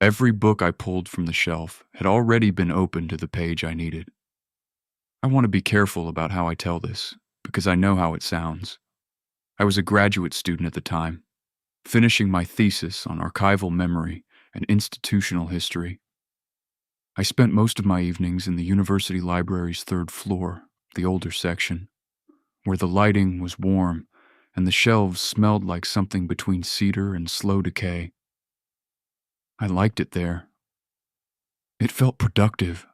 Every book I pulled from the shelf had already been opened to the page I needed. I want to be careful about how I tell this, because I know how it sounds. I was a graduate student at the time, finishing my thesis on archival memory and institutional history. I spent most of my evenings in the university library's third floor, the older section, where the lighting was warm and the shelves smelled like something between cedar and slow decay. I liked it there. It felt productive.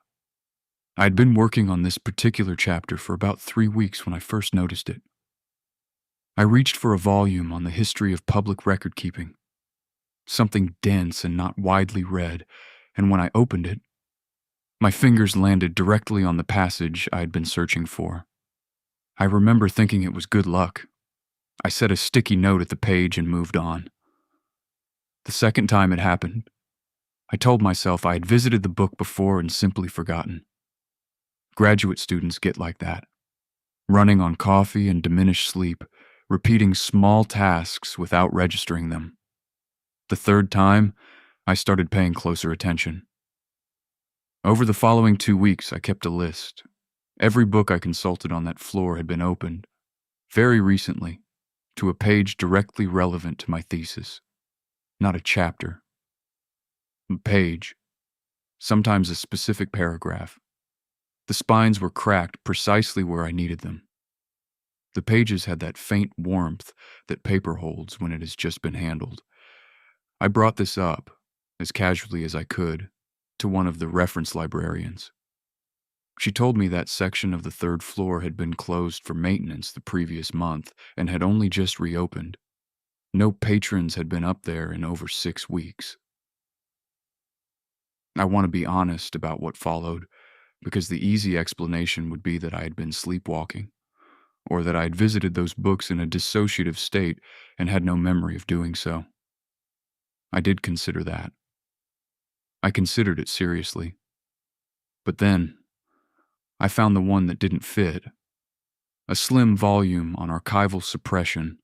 I had been working on this particular chapter for about 3 weeks when I first noticed it. I reached for a volume on the history of public record keeping, something dense and not widely read, and when I opened it, my fingers landed directly on the passage I had been searching for. I remember thinking it was good luck. I set a sticky note at the page and moved on. The second time it happened, I told myself I had visited the book before and simply forgotten. Graduate students get like that, running on coffee and diminished sleep, repeating small tasks without registering them. The third time, I started paying closer attention. Over the following 2 weeks, I kept a list. Every book I consulted on that floor had been opened, very recently, to a page directly relevant to my thesis. Not a chapter. A page. Sometimes a specific paragraph. The spines were cracked precisely where I needed them. The pages had that faint warmth that paper holds when it has just been handled. I brought this up, as casually as I could, to one of the reference librarians. She told me that section of the third floor had been closed for maintenance the previous month and had only just reopened. No patrons had been up there in over 6 weeks. I want to be honest about what followed, because the easy explanation would be that I had been sleepwalking, or that I had visited those books in a dissociative state and had no memory of doing so. I did consider that. I considered it seriously. But then, I found the one that didn't fit. A slim volume on archival suppression,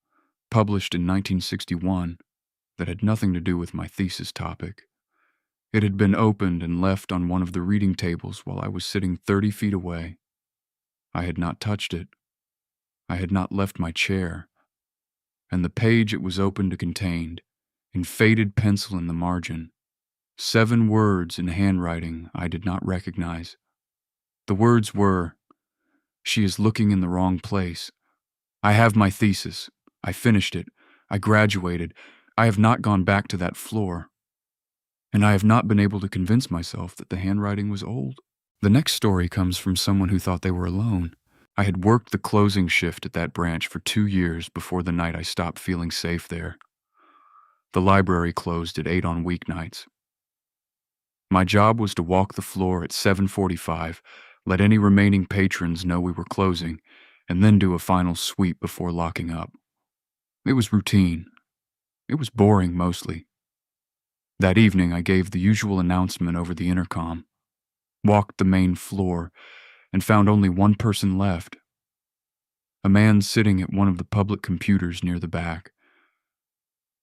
published in 1961, that had nothing to do with my thesis topic. It had been opened and left on one of the reading tables while I was sitting 30 feet away. I had not touched it. I had not left my chair. And the page it was opened contained, in faded pencil in the margin, 7 words in handwriting I did not recognize. The words were, "She is looking in the wrong place. I have my thesis. I finished it. I graduated. I have not gone back to that floor. And I have not been able to convince myself that the handwriting was old." The next story comes from someone who thought they were alone. I had worked the closing shift at that branch for 2 years before the night I stopped feeling safe there. The library closed at 8 on weeknights. My job was to walk the floor at 7:45, let any remaining patrons know we were closing, and then do a final sweep before locking up. It was routine. It was boring mostly. That evening I gave the usual announcement over the intercom, walked the main floor, and found only one person left. A man sitting at one of the public computers near the back.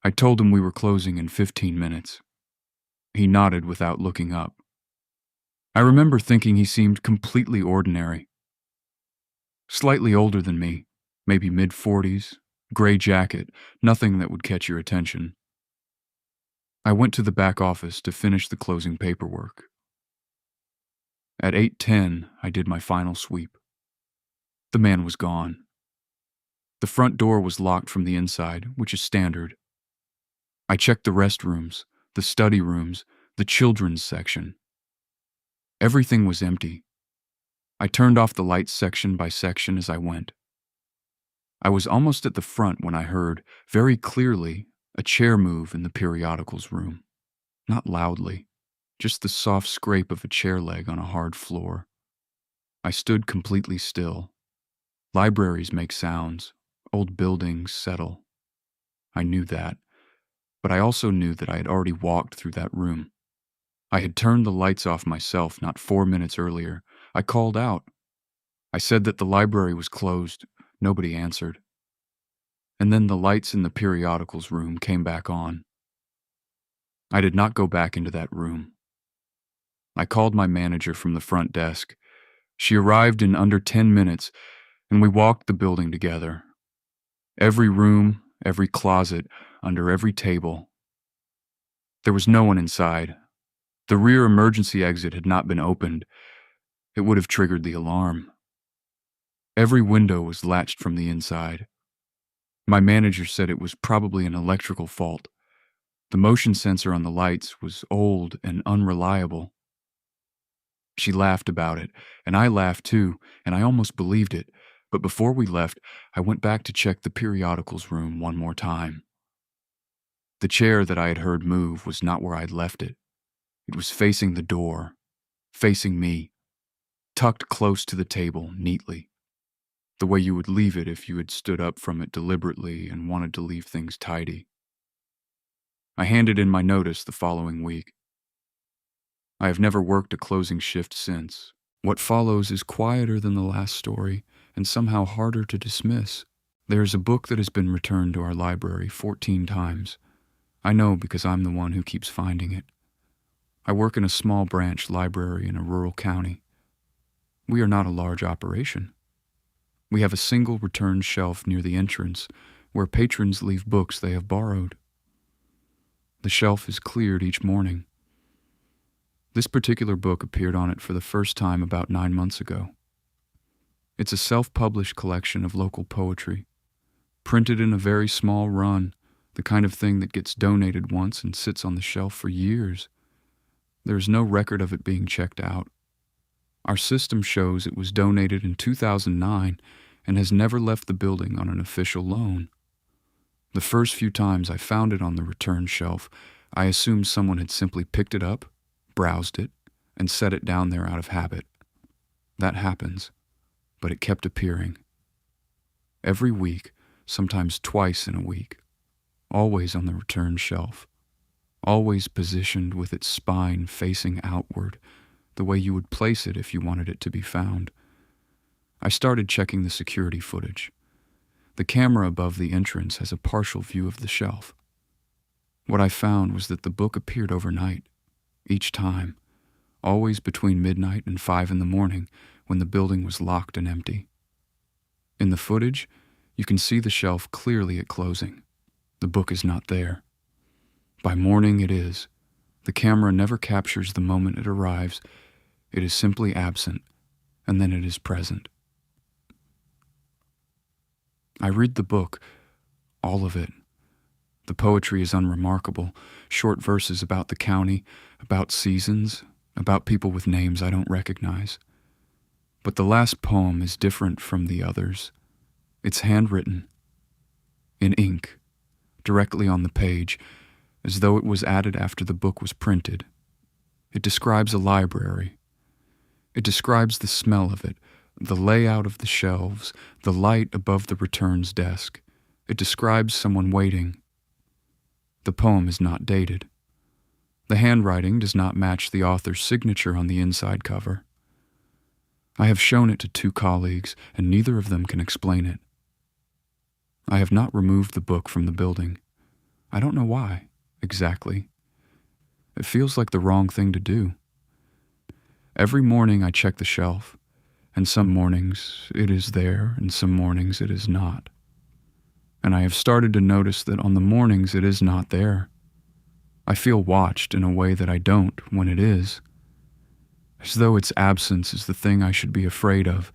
I told him we were closing in 15 minutes. He nodded without looking up. I remember thinking he seemed completely ordinary. Slightly older than me, maybe mid-40s, gray jacket, nothing that would catch your attention. I went to the back office to finish the closing paperwork. At 8:10, I did my final sweep. The man was gone. The front door was locked from the inside, which is standard. I checked the restrooms, the study rooms, the children's section. Everything was empty. I turned off the lights section by section as I went. I was almost at the front when I heard, very clearly, a chair move in the periodicals room. Not loudly, just the soft scrape of a chair leg on a hard floor. I stood completely still. Libraries make sounds. Old buildings settle. I knew that, but I also knew that I had already walked through that room. I had turned the lights off myself not 4 minutes earlier. I called out. I said that the library was closed. Nobody answered. And then the lights in the periodicals room came back on. I did not go back into that room. I called my manager from the front desk. She arrived in under 10 minutes, and we walked the building together. Every room, every closet, under every table. There was no one inside. The rear emergency exit had not been opened. It would have triggered the alarm. Every window was latched from the inside. My manager said it was probably an electrical fault. The motion sensor on the lights was old and unreliable. She laughed about it, and I laughed too, and I almost believed it. But before we left, I went back to check the periodicals room one more time. The chair that I had heard move was not where I'd left it. It was facing the door, facing me, tucked close to the table, neatly, the way you would leave it if you had stood up from it deliberately and wanted to leave things tidy. I handed in my notice the following week. I have never worked a closing shift since. What follows is quieter than the last story and somehow harder to dismiss. There is a book that has been returned to our library 14 times. I know because I'm the one who keeps finding it. I work in a small branch library in a rural county. We are not a large operation. We have a single return shelf near the entrance where patrons leave books they have borrowed. The shelf is cleared each morning. This particular book appeared on it for the first time about 9 months ago. It's a self-published collection of local poetry, printed in a very small run, the kind of thing that gets donated once and sits on the shelf for years. There is no record of it being checked out. Our system shows it was donated in 2009 and has never left the building on an official loan. The first few times I found it on the return shelf, I assumed someone had simply picked it up, browsed it, and set it down there out of habit. That happens, but it kept appearing. Every week, sometimes twice in a week, always on the return shelf, always positioned with its spine facing outward, the way you would place it if you wanted it to be found. I started checking the security footage. The camera above the entrance has a partial view of the shelf. What I found was that the book appeared overnight, each time, always between midnight and 5 in the morning when the building was locked and empty. In the footage, you can see the shelf clearly at closing. The book is not there. By morning it is. The camera never captures the moment it arrives. It is simply absent, and then it is present. I read the book, all of it. The poetry is unremarkable, short verses about the county, about seasons, about people with names I don't recognize. But the last poem is different from the others. It's handwritten, in ink, directly on the page, as though it was added after the book was printed. It describes a library. It describes the smell of it, the layout of the shelves, the light above the returns desk. It describes someone waiting. The poem is not dated. The handwriting does not match the author's signature on the inside cover. I have shown it to 2 colleagues, and neither of them can explain it. I have not removed the book from the building. I don't know why, exactly. It feels like the wrong thing to do. Every morning I check the shelf, and some mornings it is there, and some mornings it is not. And I have started to notice that on the mornings it is not there. I feel watched in a way that I don't when it is, as though its absence is the thing I should be afraid of,